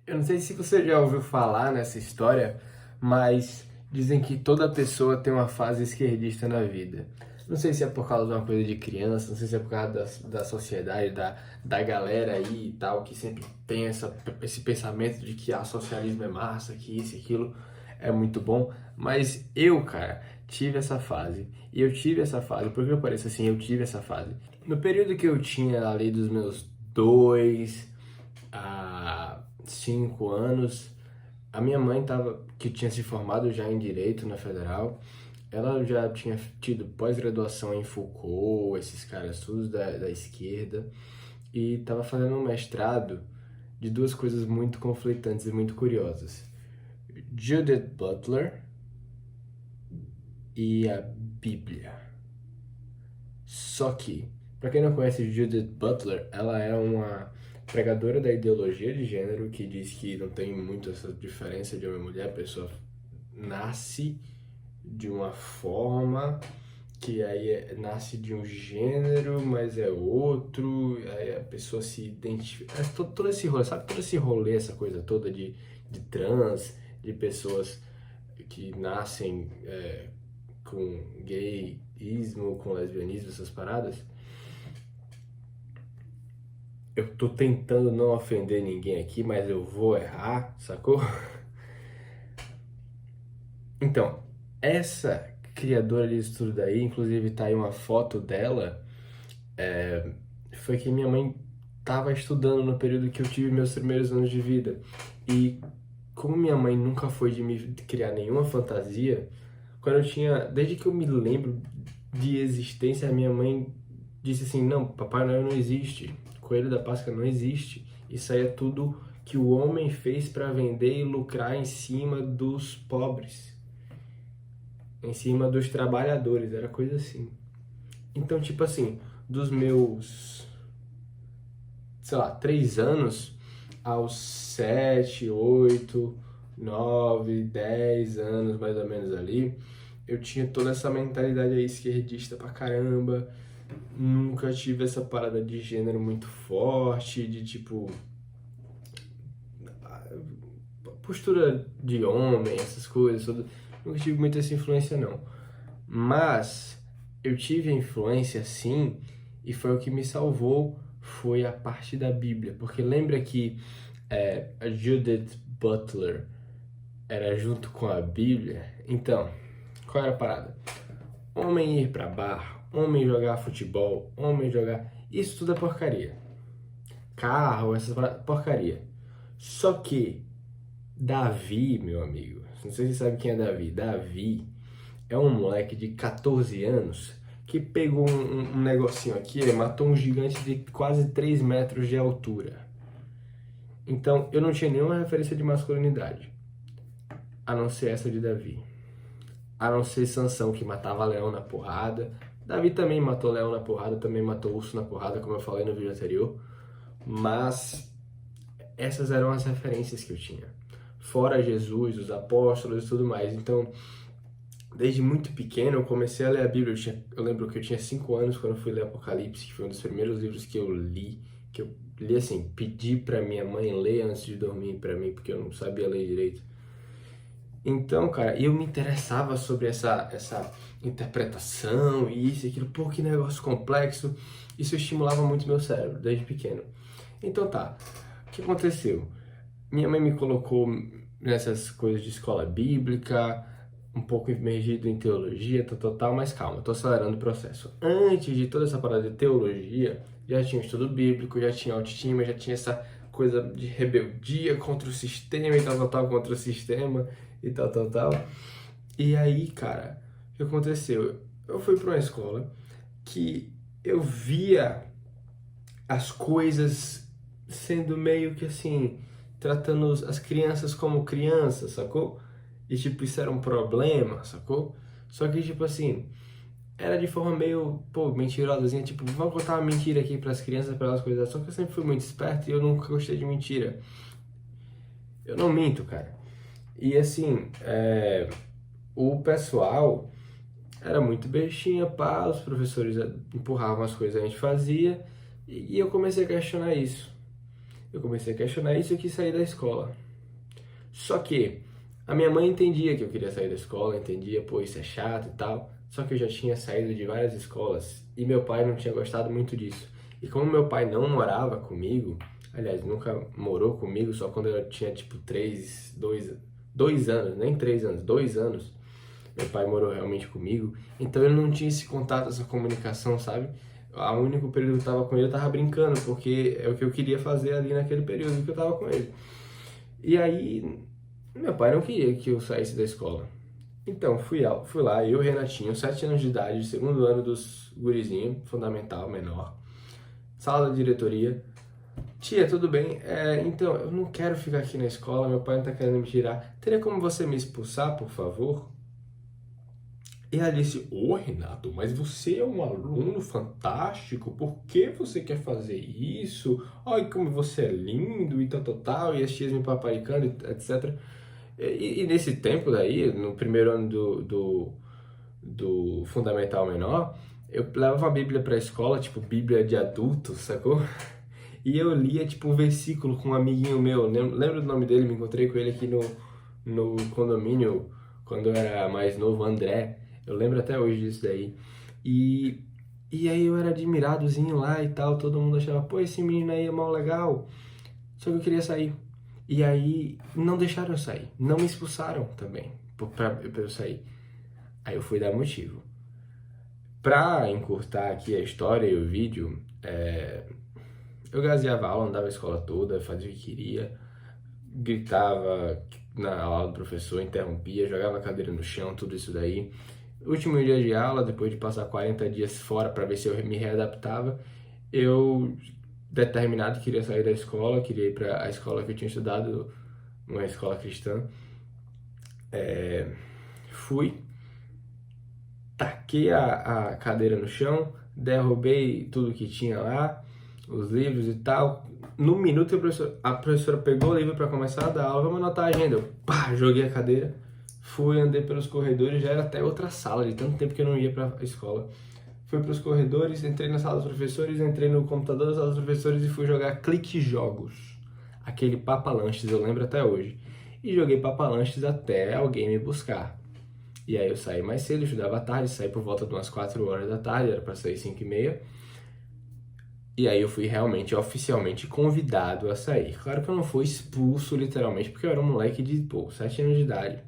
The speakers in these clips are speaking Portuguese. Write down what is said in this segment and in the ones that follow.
Eu não sei se você já ouviu falar nessa história, mas dizem que toda pessoa tem uma fase esquerdista na vida. Não sei se é por causa de uma coisa de criança, não sei se é por causa da sociedade, da galera aí e tal, que sempre tem esse pensamento de que socialismo é massa, que isso e aquilo é muito bom. Mas eu, cara, tive essa fase. E eu tive essa fase, porque eu pareço assim, eu tive essa fase. No período que eu tinha ali dos meus 2 a 5 anos, a minha mãe tava, que tinha se formado já em Direito na Federal, ela já tinha tido pós-graduação em Foucault, esses caras todos da esquerda, e estava fazendo um mestrado de duas coisas muito conflitantes e muito curiosas. Judith Butler e a Bíblia. Só que, para quem não conhece Judith Butler, ela é uma pregadora da ideologia de gênero que diz que não tem muito essa diferença de homem e mulher, a pessoa nasce de uma forma que aí nasce de um gênero, mas é outro, aí a pessoa se identifica. Todo esse rolê, sabe? Todo esse rolê, essa coisa toda de trans, de pessoas que nascem com gayismo, com lesbianismo, essas paradas. Eu tô tentando não ofender ninguém aqui, mas eu vou errar, sacou? Então, essa criadora disso tudo daí, inclusive tá aí uma foto dela, foi que minha mãe tava estudando no período que eu tive meus primeiros anos de vida. E como minha mãe nunca foi de me criar nenhuma fantasia, quando eu tinha, desde que eu me lembro de existência, a minha mãe disse assim: não, Papai Noel não existe, Coelho da Páscoa não existe. Isso aí é tudo que o homem fez para vender e lucrar em cima dos pobres, em cima dos trabalhadores, era coisa assim. Então, tipo assim, dos meus, sei lá, 3 anos aos 7, 8, 9, 10 anos mais ou menos ali, eu tinha toda essa mentalidade aí esquerdista pra caramba. Nunca tive essa parada de gênero muito forte, de tipo postura de homem, essas coisas, tudo. Nunca tive muita essa influência não. Mas eu tive a influência sim, e foi o que me salvou, foi a parte da Bíblia. Porque lembra que a Judith Butler era junto com a Bíblia? Então, qual era a parada? Homem ir pra bar, homem jogar futebol, homem jogar... Isso tudo é porcaria. Carro, essas porcaria. Só que Davi, meu amigo, não sei se você sabe quem é Davi. Davi é um moleque de 14 anos que pegou um negocinho aqui, ele matou um gigante de quase 3 metros de altura. Então eu não tinha nenhuma referência de masculinidade, a não ser essa de Davi. A não ser Sansão, que matava leão na porrada. Davi também matou leão na porrada, também matou urso na porrada, como eu falei no vídeo anterior. Mas essas eram as referências que eu tinha. Fora Jesus, os apóstolos e tudo mais. Então, desde muito pequeno, eu comecei a ler a Bíblia. Eu lembro que eu tinha 5 anos quando eu fui ler Apocalipse, que foi um dos primeiros livros que eu li. Que eu li assim, pedi pra minha mãe ler antes de dormir pra mim, porque eu não sabia ler direito. Então, cara, eu me interessava sobre essa interpretação e isso e aquilo. Pô, que negócio complexo. Isso estimulava muito meu cérebro, desde pequeno. Então tá, o que aconteceu? Minha mãe me colocou nessas coisas de escola bíblica, um pouco imergido em teologia, tal, mas calma, tô acelerando o processo. Antes de toda essa parada de teologia, já tinha estudo bíblico, já tinha autoestima, já tinha essa coisa de rebeldia contra o sistema e tal, contra o sistema e tal. E aí, cara, o que aconteceu? Eu fui para uma escola que eu via as coisas sendo meio que assim, tratando as crianças como crianças, sacou? E tipo, isso era um problema, sacou? Só que tipo assim, era de forma meio, pô, mentirosazinha, tipo, vamos contar uma mentira aqui pras crianças, pra elas coisas. Só que eu sempre fui muito esperto e eu nunca gostei de mentira. Eu não minto, cara. E assim, o pessoal era muito bestinha, pá, os professores empurravam as coisas, a gente fazia, e eu comecei a questionar isso. eu comecei a questionar isso e quis sair da escola. Só que a minha mãe entendia que eu queria sair da escola, entendia, pô, isso é chato e tal. Só que eu já tinha saído de várias escolas e meu pai não tinha gostado muito disso. E como meu pai não morava comigo, aliás, nunca morou comigo, só quando eu tinha tipo 2 anos, nem 3 anos, 2 anos, meu pai morou realmente comigo. Então ele não tinha esse contato, essa comunicação, sabe? O único período que eu tava com ele, eu tava brincando, porque é o que eu queria fazer ali naquele período que eu tava com ele. E aí, meu pai não queria que eu saísse da escola. Então, fui lá, eu e o Renatinho, 7 anos de idade, segundo ano dos gurizinhos, fundamental, menor. Sala da diretoria. Tia, tudo bem? Então, eu não quero ficar aqui na escola, meu pai não tá querendo me tirar. Teria como você me expulsar, por favor? E ela disse, ô Renato, mas você é um aluno fantástico, por que você quer fazer isso? Ai, como você é lindo e tal, tal, tal, e as tias me paparicando, etc. E nesse tempo daí, no primeiro ano do Fundamental Menor, eu levava a Bíblia pra escola, tipo, Bíblia de adulto, sacou? E eu lia, tipo, um versículo com um amiguinho meu, lembro do nome dele, me encontrei com ele aqui no condomínio, quando eu era mais novo, André. Eu lembro até hoje disso daí. E, e aí eu era admiradozinho lá e tal, todo mundo achava, pô, esse menino aí é mal legal. Só que eu queria sair. E aí não deixaram eu sair, não me expulsaram também pra eu sair. Aí eu fui dar motivo. Pra encurtar aqui a história e o vídeo, eu gazeava a aula, andava a escola toda, fazia o que queria, gritava na aula do professor, interrompia, jogava a cadeira no chão, tudo isso daí. Último dia de aula, depois de passar 40 dias fora para ver se eu me readaptava, eu, determinado, queria sair da escola, queria ir para a escola que eu tinha estudado, uma escola cristã. Fui, taquei a cadeira no chão, derrubei tudo que tinha lá, os livros e tal. No minuto que a professora pegou o livro para começar a dar aula, vamos anotar a agenda. Eu, pá, joguei a cadeira, fui, andei pelos corredores, já era até outra sala, de tanto tempo que eu não ia para a escola. Fui para os corredores, entrei na sala dos professores, entrei no computador da sala dos professores e fui jogar Clique Jogos. Aquele Papalanches, eu lembro até hoje. E joguei Papalanches até alguém me buscar. E aí eu saí mais cedo, estudava à tarde, saí por volta de umas 4 horas da tarde, era para sair 5h30. E aí eu fui realmente, oficialmente convidado a sair. Claro que eu não fui expulso literalmente, porque eu era um moleque de, 7 anos de idade.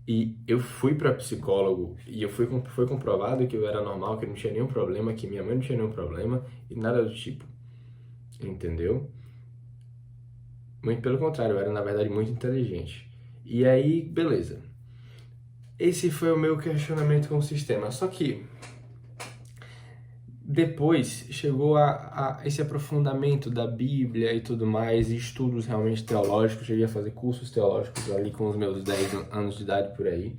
E eu fui para psicólogo e foi comprovado que eu era normal, que eu não tinha nenhum problema, que minha mãe não tinha nenhum problema e nada do tipo. Entendeu? Muito pelo contrário, eu era na verdade muito inteligente. E aí, beleza. Esse foi o meu questionamento com o sistema. Só que depois chegou a esse aprofundamento da Bíblia e tudo mais, e estudos realmente teológicos. Cheguei a fazer cursos teológicos ali com os meus 10 anos de idade por aí.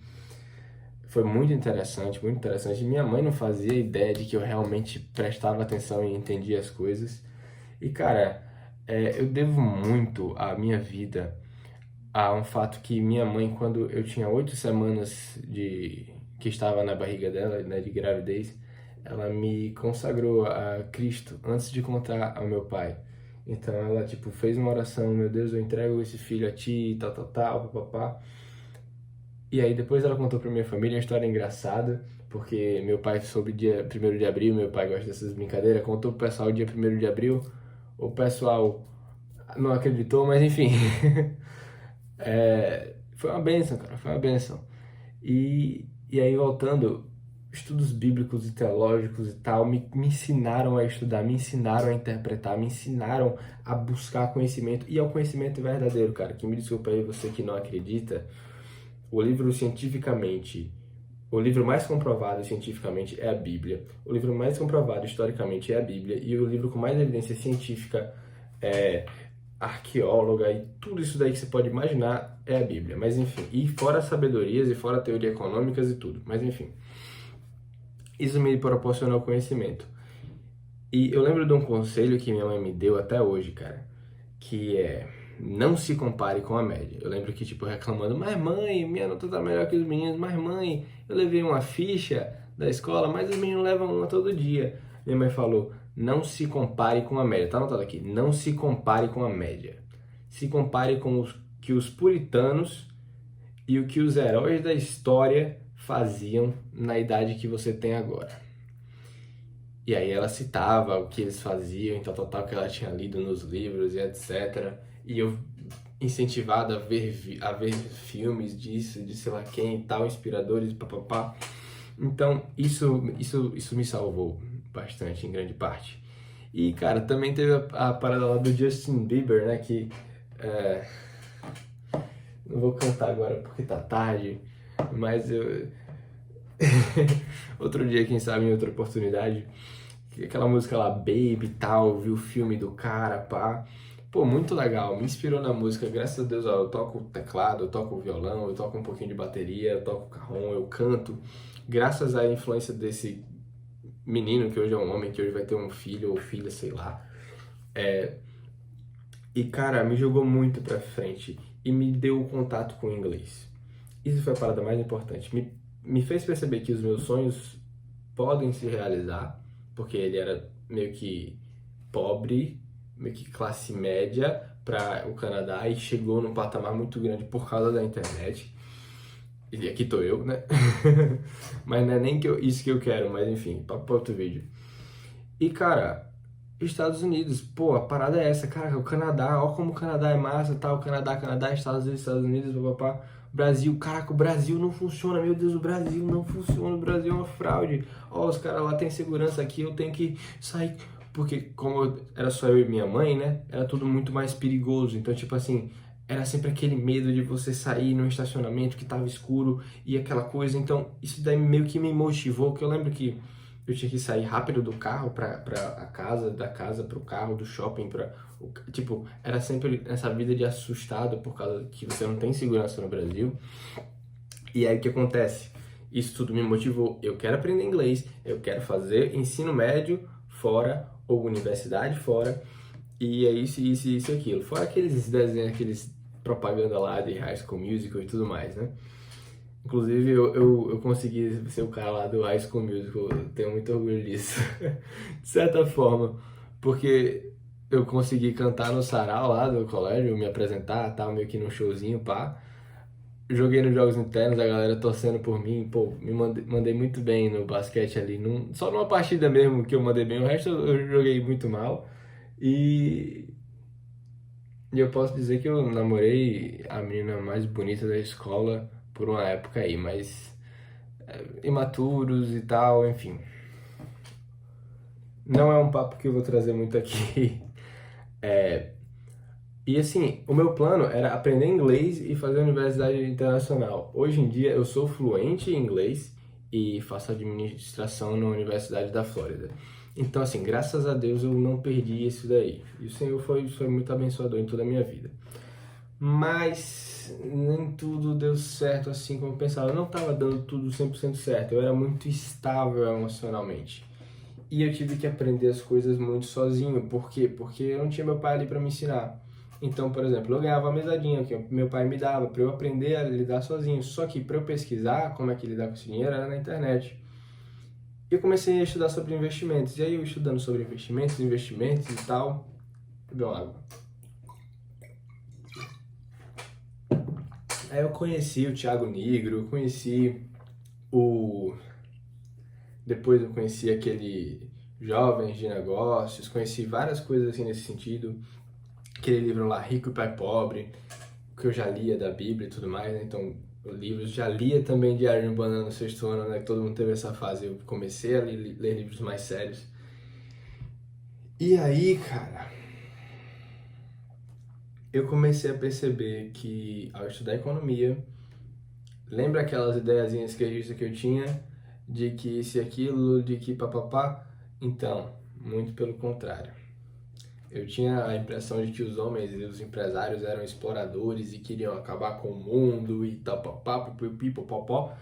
Foi muito interessante, muito interessante. Minha mãe não fazia ideia de que eu realmente prestava atenção e entendia as coisas. E cara, eu devo muito a minha vida a um fato que minha mãe, quando eu tinha 8 semanas que estava na barriga dela, né, de gravidez, ela me consagrou a Cristo antes de contar ao meu pai. Então ela, tipo, fez uma oração, meu Deus, eu entrego esse filho a ti, tal, tal, tal, papapá. E aí depois ela contou pra minha família uma história engraçada, porque meu pai soube dia 1º de abril, meu pai gosta dessas brincadeiras, contou pro pessoal dia 1º de abril, o pessoal não acreditou, mas enfim. Foi uma bênção, cara, foi uma bênção. E aí, voltando, estudos bíblicos e teológicos e tal me ensinaram a estudar, me ensinaram a interpretar, me ensinaram a buscar conhecimento, e é o conhecimento verdadeiro, cara. Que me desculpa aí você que não acredita, o livro mais comprovado cientificamente é a Bíblia, o livro mais comprovado historicamente é a Bíblia, e o livro com mais evidência científica arqueóloga e tudo isso daí que você pode imaginar é a Bíblia. Mas enfim, e fora sabedorias e fora teorias econômicas e tudo. Mas enfim, isso me proporcionou conhecimento. E eu lembro de um conselho que minha mãe me deu até hoje, cara, que é: não se compare com a média. Eu lembro que, tipo, reclamando, mas mãe, minha nota tá melhor que os meninos, mas mãe, eu levei uma ficha da escola, mas os meninos levam uma todo dia. Minha mãe falou: não se compare com a média. Tá anotado aqui, não se compare com a média. Se compare com o que os puritanos e o que os heróis da história faziam na idade que você tem agora. E aí ela citava o que eles faziam, e tal, que ela tinha lido nos livros e etc. E eu incentivado a ver filmes disso, de sei lá quem e tal, inspiradores, papapá. Então, isso me salvou bastante, em grande parte. E, cara, também teve a parada lá do Justin Bieber, né, que... não vou cantar agora porque tá tarde, mas eu... outro dia, quem sabe, em outra oportunidade, aquela música lá, Baby e tal, vi o filme do cara, pá. Pô, muito legal, me inspirou na música, graças a Deus, ó, eu toco teclado, eu toco violão, eu toco um pouquinho de bateria, eu toco carrom, eu canto. Graças à influência desse menino, que hoje é um homem, que hoje vai ter um filho ou filha, sei lá. E, cara, me jogou muito pra frente e me deu o contato com o inglês. Isso foi a parada mais importante. Me fez perceber que os meus sonhos podem se realizar, porque ele era meio que pobre, meio que classe média para o Canadá e chegou num patamar muito grande por causa da internet. E aqui tô eu, né? Mas não é nem isso que eu quero, mas enfim, papo para outro vídeo. E, cara, Estados Unidos, pô, a parada é essa, cara, o Canadá, ó como o Canadá é massa, tá? O Canadá, Estados Unidos, papapá. Brasil, caraca, o Brasil não funciona, meu Deus, o Brasil não funciona, o Brasil é uma fraude. Ó, os caras lá têm segurança aqui, eu tenho que sair. Porque como era só eu e minha mãe, né, era tudo muito mais perigoso. Então, tipo assim, era sempre aquele medo de você sair num estacionamento que tava escuro e aquela coisa. Então, isso daí meio que me motivou, que eu lembro que eu tinha que sair rápido do carro pra a casa, da casa pro carro, do shopping pra... Tipo, era sempre essa vida de assustado por causa que você não tem segurança no Brasil. E aí o que acontece? Isso tudo me motivou. Eu quero aprender inglês, eu quero fazer ensino médio fora, ou universidade fora, e é isso e aquilo. Fora aqueles desenhos, aqueles propaganda lá de High School Musical e tudo mais, né? Inclusive, eu consegui ser o cara lá do High School Musical, eu tenho muito orgulho disso, de certa forma, porque eu consegui cantar no sarau lá do colégio, me apresentar, tal, meio que num showzinho, pá. Joguei nos jogos internos, a galera torcendo por mim, pô, mandei muito bem no basquete ali, só numa partida mesmo que eu mandei bem, o resto eu joguei muito mal. E, e eu posso dizer que eu namorei a menina mais bonita da escola por uma época aí, mas imaturos e tal, enfim. Não é um papo que eu vou trazer muito aqui. E assim, o meu plano era aprender inglês e fazer universidade internacional. Hoje em dia eu sou fluente em inglês e faço administração na Universidade da Flórida. Então assim, graças a Deus eu não perdi isso daí. E o Senhor foi muito abençoador em toda a minha vida. Mas nem tudo deu certo assim como eu pensava. Eu não estava dando tudo 100% certo. Eu era muito instável emocionalmente. E eu tive que aprender as coisas muito sozinho. Por quê? Porque eu não tinha meu pai ali para me ensinar. Então, por exemplo, eu ganhava a mesadinha que meu pai me dava para eu aprender a lidar sozinho. Só que para eu pesquisar como é que lidar com esse dinheiro era na internet. E eu comecei a estudar sobre investimentos. E aí eu estudando sobre investimentos e tal, bebi uma água. Aí eu conheci o Thiago Nigro, conheci o... Depois eu conheci aquele Jovens de Negócios, conheci várias coisas assim nesse sentido. Aquele livro lá, Rico e Pai Pobre, que eu já lia da Bíblia e tudo mais, né? Então, livros, já lia também Diário Urbano no sexto ano, né? Todo mundo teve essa fase, eu comecei a ler livros mais sérios. E aí, cara, eu comecei a perceber que ao estudar economia, lembra aquelas ideiazinhas que eu tinha de que isso e aquilo, de que papapá? Então, muito pelo contrário. Eu tinha a impressão de que os homens e os empresários eram exploradores e queriam acabar com o mundo e tal, papapá, pipipopopó,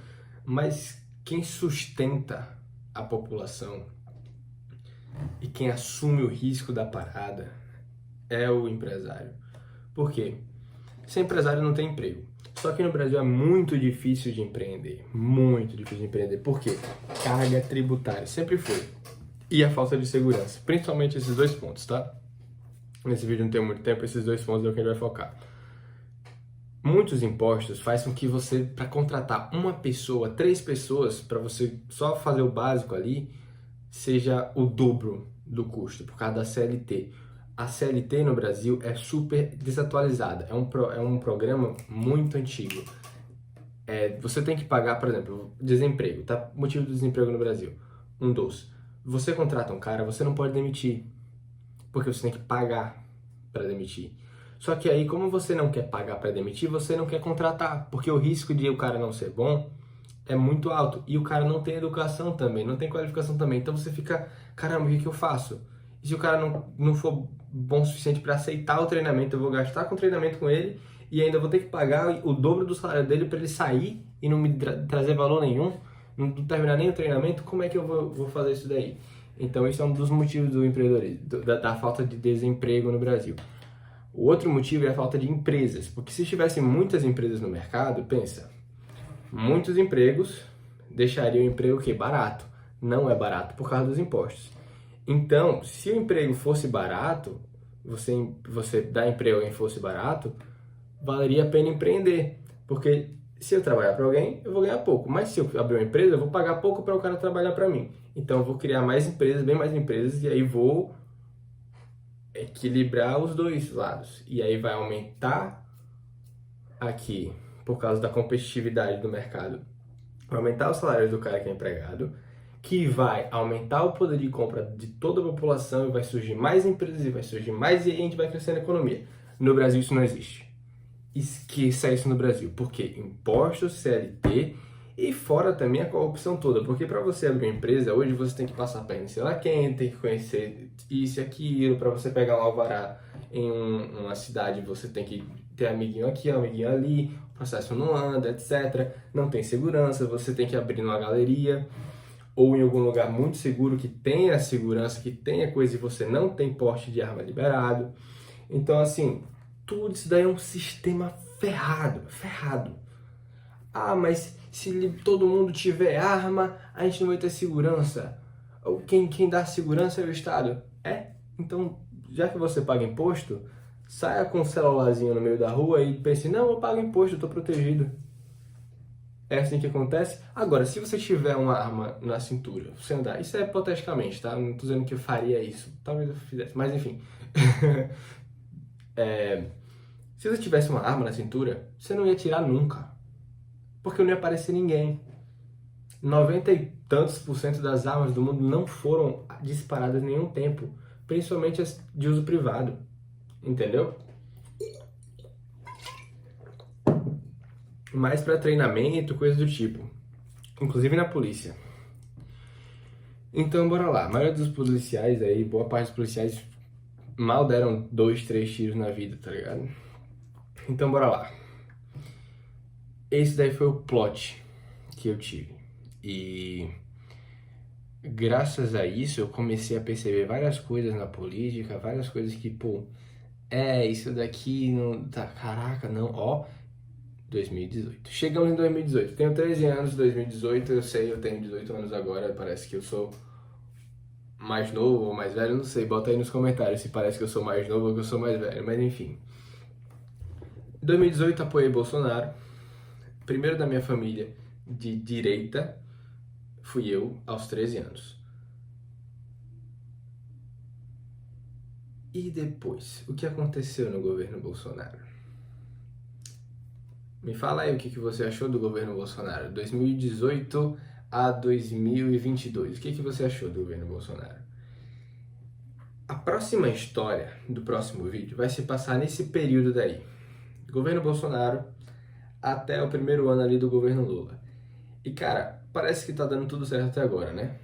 mas quem sustenta a população e quem assume o risco da parada é o empresário. Por quê? Ser empresário não tem emprego. Só que no Brasil é muito difícil de empreender. Muito difícil de empreender. Por quê? Carga tributária. Sempre foi. e a falta de segurança. Principalmente esses dois pontos, tá? Nesse vídeo não tem muito tempo, esses dois pontos é o que a gente vai focar. Muitos impostos fazem com que você, para contratar uma pessoa, 3 pessoas, para você só fazer o básico ali, seja o dobro do custo, por causa da CLT. A CLT no Brasil é super desatualizada, é um programa muito antigo. Você tem que pagar, por exemplo, desemprego, tá? Motivo do desemprego no Brasil, um dos. Você contrata um cara, você não pode demitir, porque você tem que pagar para demitir. Só que aí, como você não quer pagar para demitir, você não quer contratar, porque o risco de o cara não ser bom é muito alto. E o cara não tem educação também, não tem qualificação também. Então você fica, caramba, o que eu faço? E se o cara não for bom o suficiente para aceitar o treinamento, eu vou gastar com treinamento com ele e ainda vou ter que pagar o dobro do salário dele para ele sair e não me trazer valor nenhum, não terminar nem o treinamento, como é que eu vou fazer isso daí? Então esse é um dos motivos do empreendedorismo, da falta de desemprego no Brasil. O outro motivo é a falta de empresas, porque se tivessem muitas empresas no mercado, pensa, muitos empregos deixariam o emprego o quê? Barato. Não é barato por causa dos impostos. Então, se o emprego fosse barato, você dar emprego a alguém fosse barato, valeria a pena empreender. Porque se eu trabalhar para alguém, eu vou ganhar pouco. Mas se eu abrir uma empresa, eu vou pagar pouco para o cara trabalhar para mim. Então, eu vou criar mais empresas, bem mais empresas, e aí vou equilibrar os dois lados. E aí vai aumentar aqui, por causa da competitividade do mercado, vai aumentar os salários do cara que é empregado, que vai aumentar o poder de compra de toda a população e vai surgir mais empresas e vai surgir mais e a gente vai crescer na economia. No Brasil isso não existe. Esqueça isso no Brasil, porque impostos, CLT e fora também a corrupção toda, porque para você abrir uma empresa, hoje você tem que passar perna em sei lá quem, tem que conhecer isso e aquilo, para você pegar um alvará em uma cidade, você tem que ter amiguinho aqui, amiguinho ali, o processo não anda, etc. Não tem segurança, você tem que abrir numa galeria ou em algum lugar muito seguro que tenha segurança, que tenha coisa e você não tem porte de arma liberado. Então, assim, tudo isso daí é um sistema ferrado. Ah, mas se todo mundo tiver arma, a gente não vai ter segurança. Quem dá segurança é o Estado. Então, já que você paga imposto, saia com um celularzinho no meio da rua e pense, não, eu pago imposto, eu tô protegido. É assim que acontece. Agora, se você tiver uma arma na cintura, você andar, isso é hipoteticamente, tá? Não tô dizendo que eu faria isso. Talvez eu fizesse, mas enfim. Se você tivesse uma arma na cintura, você não ia tirar nunca. Porque não ia aparecer ninguém. 90 e tantos % das armas do mundo não foram disparadas em nenhum tempo. Principalmente as de uso privado. Entendeu? Mais para treinamento, coisa do tipo. Inclusive na polícia. Então, bora lá. A maioria dos policiais aí, boa parte dos policiais mal deram 2, 3 tiros na vida, tá ligado? Então, bora lá. Esse daí foi o plot que eu tive. E graças a isso eu comecei a perceber várias coisas na política, várias coisas que, pô, isso daqui não tá, caraca, não, ó, 2018. Chegamos em 2018. Tenho 13 anos, 2018, eu sei, eu tenho 18 anos agora, parece que eu sou mais novo ou mais velho, não sei, bota aí nos comentários se parece que eu sou mais novo ou que eu sou mais velho, mas enfim. Em 2018 apoiei Bolsonaro, primeiro da minha família de direita, fui eu aos 13 anos. E depois, o que aconteceu no governo Bolsonaro? Me fala aí o que você achou do governo Bolsonaro, 2018 a 2022. O que você achou do governo Bolsonaro? A próxima história do próximo vídeo vai se passar nesse período daí. Governo Bolsonaro até o primeiro ano ali do governo Lula. E cara, parece que tá dando tudo certo até agora, né?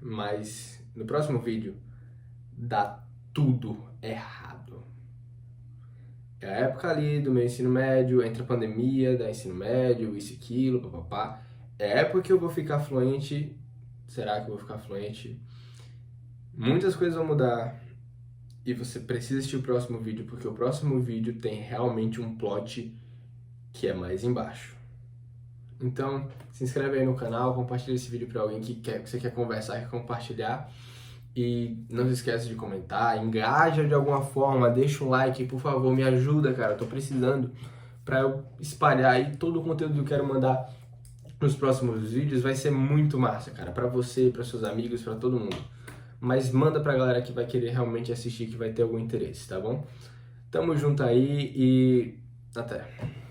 Mas no próximo vídeo dá tudo errado. É a época ali do meu ensino médio, entre a pandemia, da ensino médio, isso e aquilo, papapá. É a época que eu vou ficar fluente. Será que eu vou ficar fluente? Muitas coisas vão mudar. E você precisa assistir o próximo vídeo, porque o próximo vídeo tem realmente um plot que é mais embaixo. Então, se inscreve aí no canal, compartilha esse vídeo para alguém que você quer conversar, quer compartilhar. E não se esqueça de comentar, engaja de alguma forma, deixa um like, por favor, me ajuda, cara. Eu tô precisando para eu espalhar aí todo o conteúdo que eu quero mandar nos próximos vídeos. Vai ser muito massa, cara, para você, para seus amigos, para todo mundo. Mas manda pra galera que vai querer realmente assistir, que vai ter algum interesse, tá bom? Tamo junto aí e até!